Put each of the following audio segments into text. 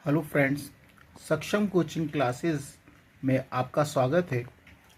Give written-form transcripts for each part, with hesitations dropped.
Hello friends, सक्षम coaching classes में आपका स्वागत है।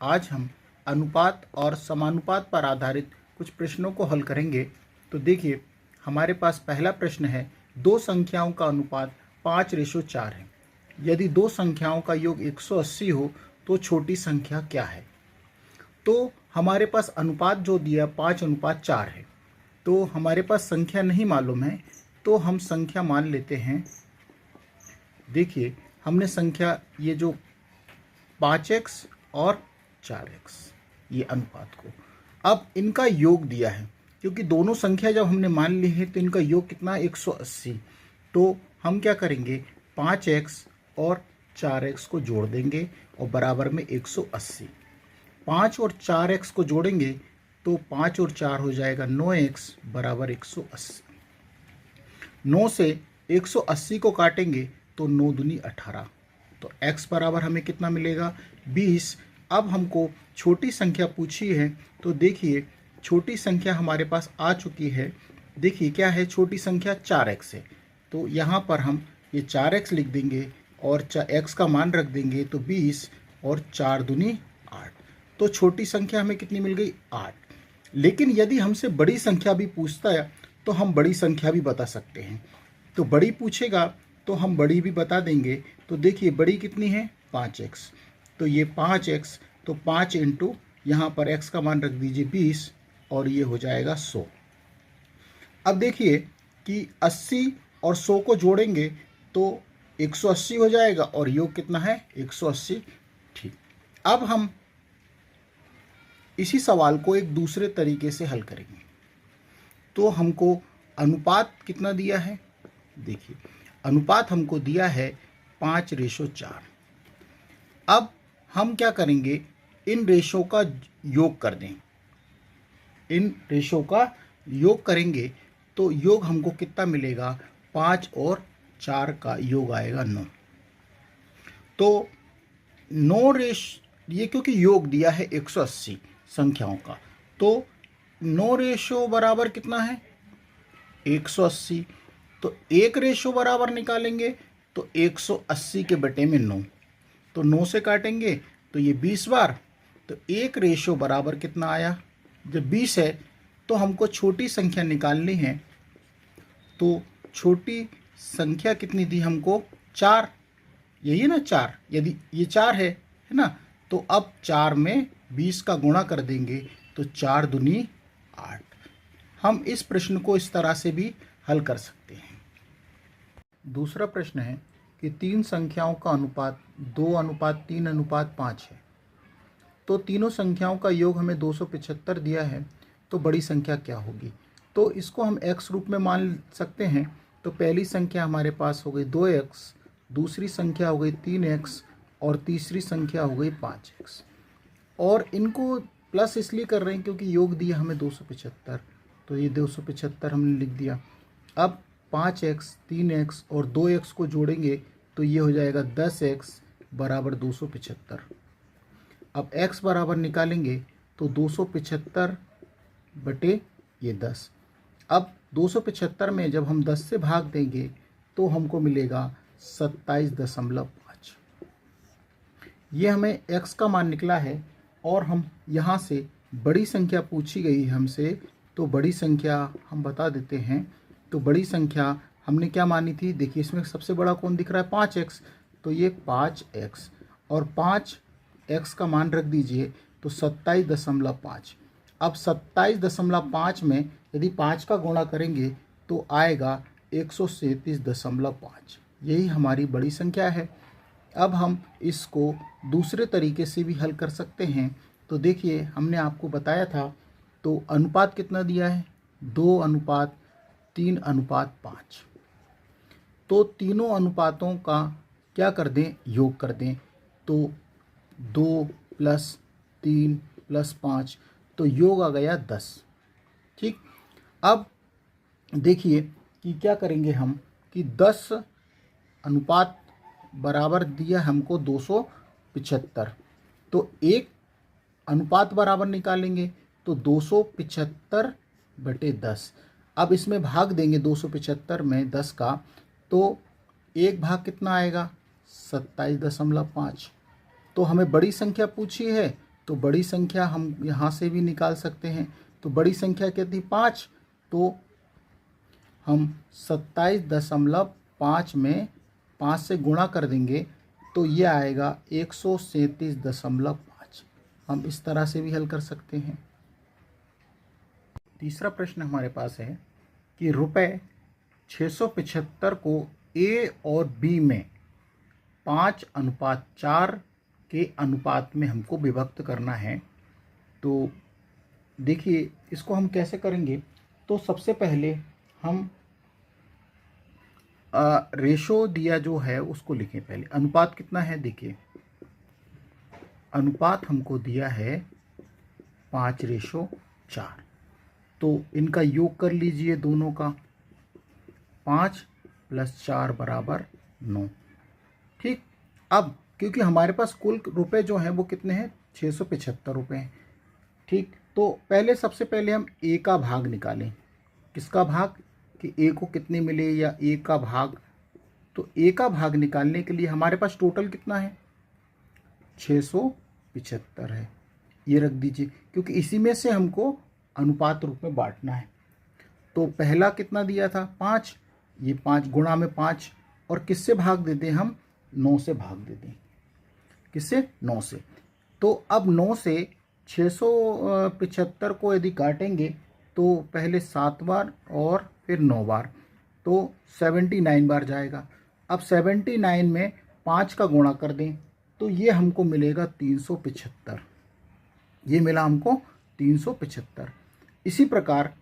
आज हम अनुपात और समानुपात पर आधारित कुछ प्रश्नों को हल करेंगे। तो देखिए, हमारे पास पहला प्रश्न है, दो संख्याओं का अनुपात 5:4 है। यदि दो संख्याओं का योग 180 हो तो छोटी संख्या क्या है। तो हमारे पास अनुपात जो दिया 5:4 है। तो हमारे पास संख्या नहीं मालूम है, तो हम संख्या मान लेते हैं। देखिए, हमने संख्या ये जो 5x और 4x ये अनुपात को, अब इनका योग दिया है, क्योंकि दोनों संख्या जब हमने मान ली है तो इनका योग कितना 180। तो हम क्या करेंगे, 5x और 4x को जोड़ देंगे और बराबर में 180। 5 और 4x को जोड़ेंगे तो 5 और 4 हो जाएगा 9x बराबर 180। 9 से 180 को काटेंगे तो 9 दूनी 18, तो x बराबर हमें कितना मिलेगा 20। अब हमको छोटी संख्या पूछी है, तो देखिए छोटी संख्या हमारे पास आ चुकी है। देखिए क्या है, छोटी संख्या 4x है, तो यहाँ पर हम ये 4x लिख देंगे और x का मान रख देंगे, तो 20 और 4 दूनी 8। तो छोटी संख्या हमें कितनी मिल गई 8। लेकिन यदि हमसे बड़ी संख्या भी पूछता है तो हम बड़ी संख्या भी बता सकते हैं। तो बड़ी पूछेगा तो हम बड़ी भी बता देंगे। तो देखिए बड़ी कितनी है 5x, तो ये 5x, तो 5 इंटू यहाँ पर x का मान रख दीजिए 20 और ये हो जाएगा 100। अब देखिए कि 80 और 100 को जोड़ेंगे तो 180 हो जाएगा और योग कितना है 180। ठीक, अब हम इसी सवाल को एक दूसरे तरीके से हल करेंगे। तो हमको अनुपात कितना दिया है, देखिए अनुपात हमको दिया है 5:4। अब हम क्या करेंगे, इन रेशो का योग कर दें। इन रेशो का योग करेंगे तो योग हमको कितना मिलेगा, 5 और 4 का योग आएगा 9। तो 9 ये क्योंकि योग दिया है 180 संख्याओं का, तो 9 रेशो बराबर कितना है 180। तो एक रेशो बराबर निकालेंगे तो 180 के बटे में 9, तो 9 से काटेंगे तो ये 20 बार, तो एक रेशो बराबर कितना आया, जब 20 है तो हमको छोटी संख्या निकालनी है। तो छोटी संख्या कितनी दी हमको 4, यही है ना 4, यदि ये 4 है ना, तो अब 4 में 20 का गुणा कर देंगे तो 4 दूनी 8। हम इस प्रश्न को इस तरह से भी हल कर सकते हैं। दूसरा प्रश्न है कि तीन संख्याओं का अनुपात 2:3:5 है। तो तीनों संख्याओं का योग हमें 275 दिया है, तो बड़ी संख्या क्या होगी। तो इसको हम x रूप में मान सकते हैं। तो पहली संख्या हमारे पास हो गई 2x, दूसरी संख्या हो गई 3x और तीसरी संख्या हो गई 5x। और इनको प्लस इसलिए कर रहे हैं क्योंकि योग दिया हमें 275, तो ये 275 हमने लिख दिया। अब 5x, 3x और 2x को जोड़ेंगे तो ये हो जाएगा 10x बराबर 275। अब x बराबर निकालेंगे तो 275 बटे ये 10। अब 275 में जब हम 10 से भाग देंगे तो हमको मिलेगा 27.5। ये हमें x का मान निकला है। और हम यहाँ से बड़ी संख्या पूछी गई हमसे, तो बड़ी संख्या हम बता देते हैं। तो बड़ी संख्या हमने क्या मानी थी, देखिए इसमें सबसे बड़ा कौन दिख रहा है 5x, तो ये 5x और 5x का मान रख दीजिए तो 27.5। अब 27.5 में यदि 5 का गुणा करेंगे तो आएगा 137.5। यही हमारी बड़ी संख्या है। अब हम इसको दूसरे तरीके से भी हल कर सकते हैं। तो देखिए हमने आपको बताया था, तो अनुपात कितना दिया है 2:3:5। तो तीनों अनुपातों का क्या कर दें, योग कर दें। तो 2 + 3 + 5, तो योग आ गया 10। ठीक, अब देखिए कि क्या करेंगे हम कि 10 अनुपात बराबर दिया हमको 275, तो एक अनुपात बराबर निकालेंगे तो 275 बटे 10। अब इसमें भाग देंगे 275 में 10 का, तो एक भाग कितना आएगा 27.5। तो हमें बड़ी संख्या पूछी है, तो बड़ी संख्या हम यहाँ से भी निकाल सकते हैं। तो बड़ी संख्या क्या थी 5, तो हम 27.5 में 5 से गुणा कर देंगे तो ये आएगा 137.5। हम इस तरह से भी हल कर सकते हैं। तीसरा प्रश्न हमारे पास है कि रुपये 675 को ए और बी में 5:4 के अनुपात में हमको विभक्त करना है। तो देखिए इसको हम कैसे करेंगे। तो सबसे पहले हम रेशो दिया जो है उसको लिखें। पहले अनुपात कितना है, देखिए अनुपात हमको दिया है 5:4। तो इनका योग कर लीजिए दोनों का, 5 + 4 = 9। ठीक, अब क्योंकि हमारे पास कुल रुपए जो हैं वो कितने हैं 675 रुपये हैं। ठीक, तो पहले सबसे पहले हम ए का भाग निकालें। किसका भाग, कि ए को कितने मिले या ए का भाग। तो ए का भाग निकालने के लिए हमारे पास टोटल कितना है 675 है, ये रख दीजिए क्योंकि इसी में से हमको अनुपात रूप में बांटना है। तो पहला कितना दिया था 5, ये 5 गुणा में 5 और किससे भाग देते हैं हम 9 से भाग देते हैं। किससे 9 से। तो अब 9 से 675 को यदि काटेंगे तो पहले 7 बार और फिर 9 बार, तो 79 बार जाएगा। अब 79 में 5 का गुणा कर दें तो ये हमको मिलेगा 375। ये मिला हमको 375। इसी प्रकार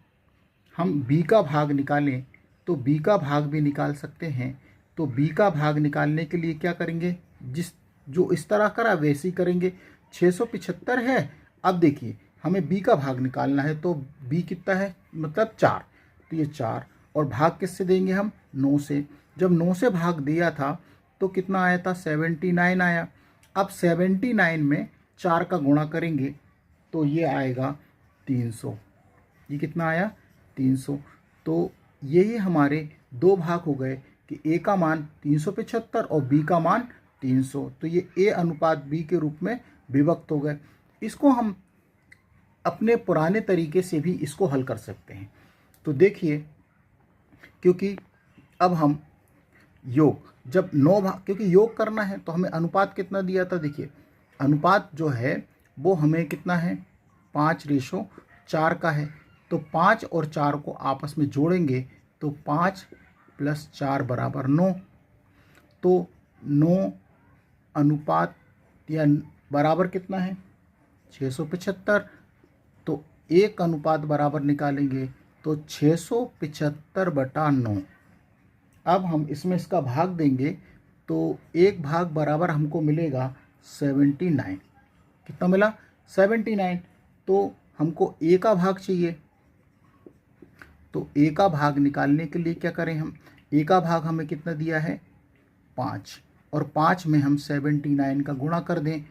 हम b का भाग निकालें तो b का भाग भी निकाल सकते हैं। तो b का भाग निकालने के लिए क्या करेंगे, जो इस तरह करा वैसे ही करेंगे। 675 है, अब देखिए हमें b का भाग निकालना है तो b कितना है मतलब 4, तो ये 4 और भाग किससे देंगे हम 9 से। जब 9 से भाग दिया था तो कितना आया था 79 आया। अब 79 में 4 का गुणा करेंगे तो ये आएगा 300। ये कितना आया 300। तो यही हमारे दो भाग हो गए कि ए का मान 375 और बी का मान 300। तो ये ए अनुपात बी के रूप में विभक्त हो गए। इसको हम अपने पुराने तरीके से भी इसको हल कर सकते हैं। तो देखिए क्योंकि अब हम योग जब 9 भाग, क्योंकि योग करना है तो हमें अनुपात कितना दिया था, देखिए अनुपात जो है वो हमें कितना है 5:4 का है। तो 5 और 4 को आपस में जोड़ेंगे तो 5 + 4 = 9। तो 9 अनुपात या बराबर कितना है 675। तो 1 अनुपात बराबर निकालेंगे तो 675/9। अब हम इसमें इसका भाग देंगे तो 1 भाग बराबर हमको मिलेगा 79। कितना मिला 79। तो हमको ए का भाग चाहिए। तो ए का भाग निकालने के लिए क्या करें हम, ए का भाग हमें कितना दिया है 5 और 5 में हम 79 का गुणा कर दें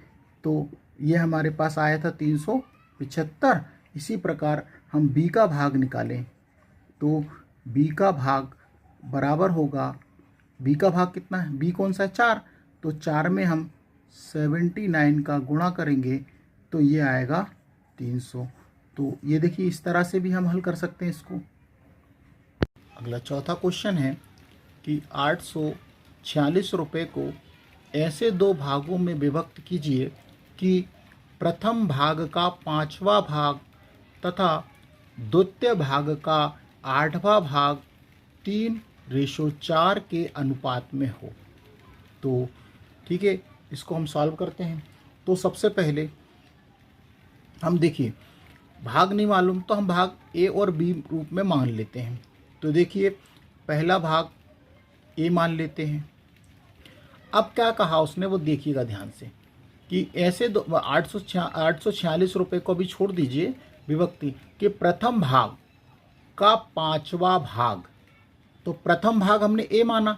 तो ये हमारे पास आया था 375। इसी प्रकार हम बी का भाग निकालें तो बी का भाग बराबर होगा, बी का भाग कितना है, बी कौन सा है 4, तो 4 में हम 79 का गुणा करेंगे तो ये आएगा 300। तो ये देखिए इस तरह से भी हम हल कर सकते हैं इसको। अगला चौथा क्वेश्चन है कि 846 रुपये को ऐसे दो भागों में विभक्त कीजिए कि प्रथम भाग का 5वां भाग तथा द्वितीय भाग का 8वां भाग 3:4 के अनुपात में हो। तो ठीक है, इसको हम सॉल्व करते हैं। तो सबसे पहले हम देखिए भाग नहीं मालूम तो हम भाग ए और बी रूप में मान लेते हैं। तो देखिए पहला भाग ए मान लेते हैं। अब क्या कहा उसने वो देखिएगा ध्यान से कि ऐसे 846 रुपये को भी छोड़ दीजिए विभक्ति के प्रथम भाग का 5वां भाग। तो प्रथम भाग हमने ए माना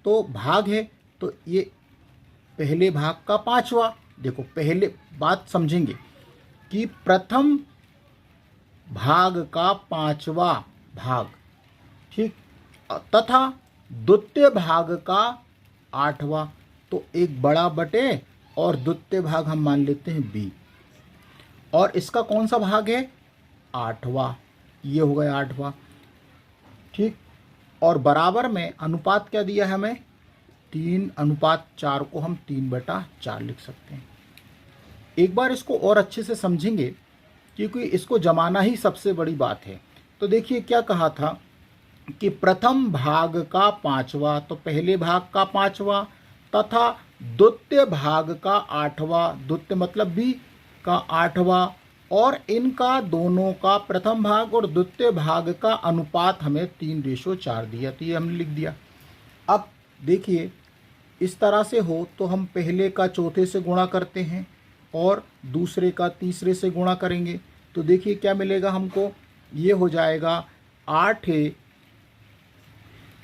तो भाग है तो ये पहले भाग का 5वां। देखो पहले बात समझेंगे कि प्रथम भाग का 5वां भाग, ठीक, तथा द्वितीय भाग का 8वां, तो एक बड़ा बटे और द्वितीय भाग हम मान लेते हैं b, और इसका कौन सा भाग है 8वां, ये हो गया 8वां। ठीक, और बराबर में अनुपात क्या दिया है हमें 3:4 को हम 3/4 लिख सकते हैं। एक बार इसको और अच्छे से समझेंगे क्योंकि इसको जमाना ही सबसे बड़ी बात है। तो देखिए क्या कहा था कि प्रथम भाग का 5वां, तो पहले भाग का 5वां तथा द्वितीय भाग का 8वां, द्वितीय मतलब b का 8वां, और इनका दोनों का प्रथम भाग और द्वितीय भाग का अनुपात हमें 3:4 दिया, तो ये हमने लिख दिया। अब देखिए इस तरह से हो तो हम पहले का चौथे से गुणा करते हैं और दूसरे का तीसरे से गुणा करेंगे, तो देखिए क्या मिलेगा हमको, ये हो जाएगा 8a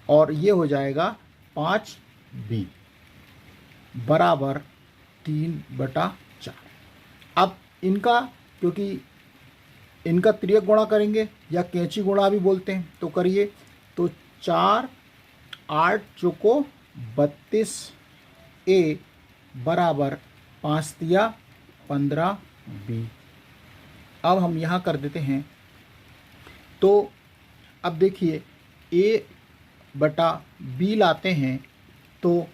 और ये हो जाएगा 5b बराबर 3/4। अब इनका, क्योंकि इनका त्रियक गुणा करेंगे या कैंची गुणा भी बोलते हैं, तो करिए। तो 4 8 चौको 32a बराबर 5 दिया 15b। अब हम यहाँ कर देते हैं, तो अब देखिए a/b लाते हैं तो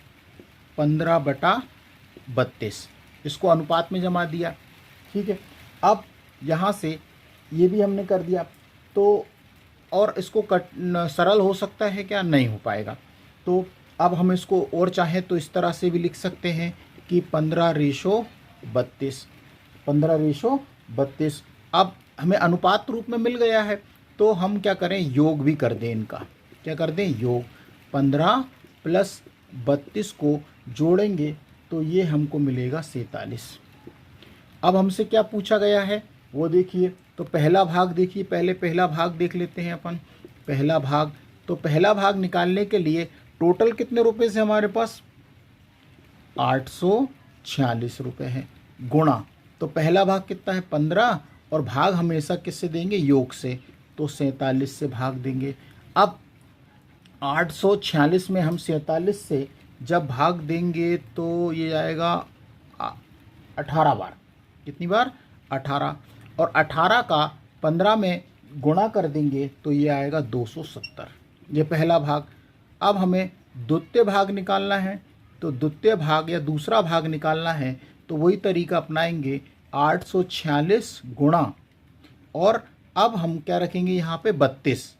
15/32, इसको अनुपात में जमा दिया। ठीक है, अब यहाँ से ये भी हमने कर दिया, तो और इसको सरल हो सकता है क्या, नहीं हो पाएगा। तो अब हम इसको और चाहें तो इस तरह से भी लिख सकते हैं कि 15:32, 15:32। अब हमें अनुपात रूप में मिल गया है, तो हम क्या करें, योग भी कर दें इनका, क्या कर दें, योग। 15 + 32 को जोड़ेंगे तो ये हमको मिलेगा 47। अब हमसे क्या पूछा गया है वो देखिए, तो पहला भाग देखिए, पहले पहला भाग देख लेते हैं अपन। पहला भाग, तो पहला भाग निकालने के लिए टोटल कितने रुपए से हमारे पास 846 रुपये है, गुणा, तो पहला भाग कितना है 15, और भाग हमेशा किससे देंगे, योग से, तो 47 से भाग देंगे। अब 846 में हम 47 से जब भाग देंगे तो ये आएगा 18 बार, कितनी बार 18, और 18 का 15 में गुणा कर देंगे तो ये आएगा 270, ये पहला भाग। अब हमें द्वितीय भाग निकालना है, तो द्वितीय भाग या दूसरा भाग निकालना है तो वही तरीका अपनाएंगे, 846 गुणा, और अब हम क्या रखेंगे यहाँ पे 32,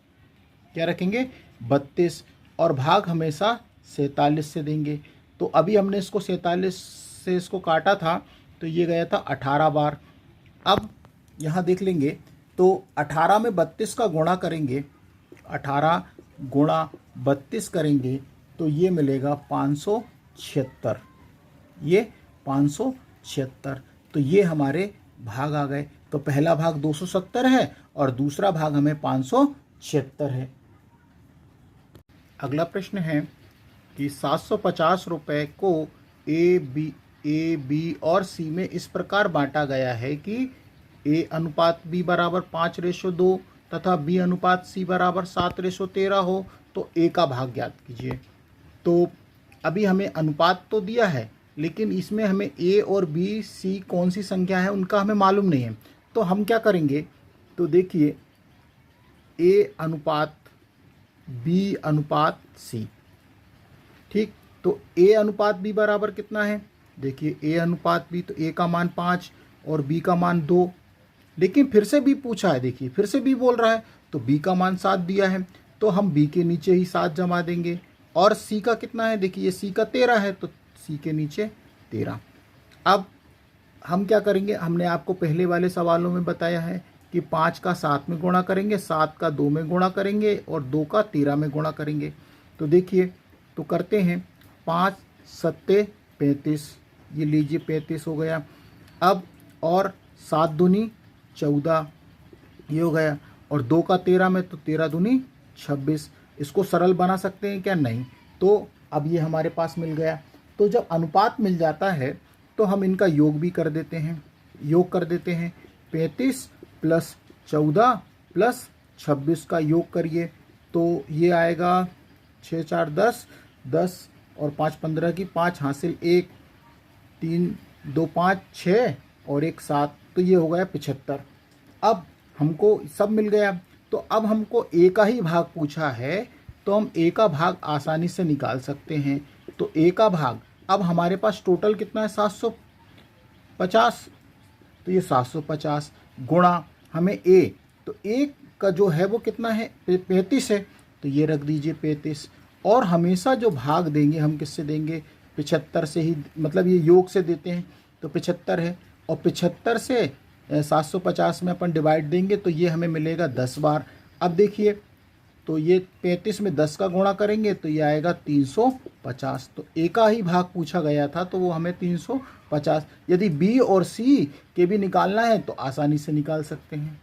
क्या रखेंगे 32, और भाग हमेशा 47 से देंगे। तो अभी हमने इसको 47 से इसको काटा था तो ये गया था 18 बार। अब यहाँ देख लेंगे तो 18 में 32 का गुणा करेंगे, 18 गुणा 32 करेंगे तो ये मिलेगा 576, ये 576, तो ये हमारे भाग आ गए। तो पहला भाग 270 है और दूसरा भाग हमें 576 है। अगला प्रश्न है कि 750 रुपये को ए बी और सी में इस प्रकार बांटा गया है कि ए अनुपात बी बराबर 5:2 तथा बी अनुपात सी बराबर 7:13 हो, तो ए का भाग ज्ञात कीजिए। तो अभी हमें अनुपात तो दिया है, लेकिन इसमें हमें ए और बी सी कौन सी संख्या है उनका हमें मालूम नहीं है। तो हम क्या करेंगे, तो देखिए ए अनुपात बी अनुपात सी, ठीक, तो ए अनुपात बी बराबर कितना है, देखिए ए अनुपात बी, तो ए का मान 5 और बी का मान 2, लेकिन फिर से बी पूछा है, देखिए फिर से बी बोल रहा है, तो बी का मान 7 दिया है, तो हम बी के नीचे ही 7 जमा देंगे। और सी का कितना है, देखिए सी का 13 है, तो सी के नीचे 13। अब हम क्या करेंगे, हमने आपको पहले वाले सवालों में बताया है कि 5 का 7 में गुणा करेंगे, 7 का 2 में गुणा करेंगे और 2 का 13 में गुणा करेंगे। तो देखिए, तो करते हैं, 5 7 35, ये लीजिए 35 हो गया। अब और 7 दूनी 14, ये हो गया, और 2 का 13 में, तो 13 दूनी 26। इसको सरल बना सकते हैं क्या, नहीं। तो अब ये हमारे पास मिल गया। तो जब अनुपात मिल जाता है तो हम इनका योग भी कर देते हैं, योग कर देते हैं। 35 + 14 + 26 का योग करिए तो ये आएगा 6 4 10, 10 और 5 15 की 5 हासिल 1 3 2 5 6 और 1 7, तो ये हो गया 75। अब हमको सब मिल गया, तो अब हमको ए का ही भाग पूछा है, तो हम ए का भाग आसानी से निकाल सकते हैं। तो ए का भाग, अब हमारे पास टोटल कितना है 750, तो ये 750 गुणा हमें ए, तो ए का जो है वो कितना है 35 है, तो ये रख दीजिए 35। और हमेशा जो भाग देंगे हम किससे देंगे, 75 से ही, मतलब ये योग से देते हैं, तो 75 है। और 75 से 750 में अपन डिवाइड देंगे तो ये हमें मिलेगा 10 बार। अब देखिए, तो ये 35 में 10 का गुणा करेंगे तो ये आएगा 350। तो ए का ही भाग पूछा गया था, तो वो हमें 350। यदि बी और सी के भी निकालना है तो आसानी से निकाल सकते हैं।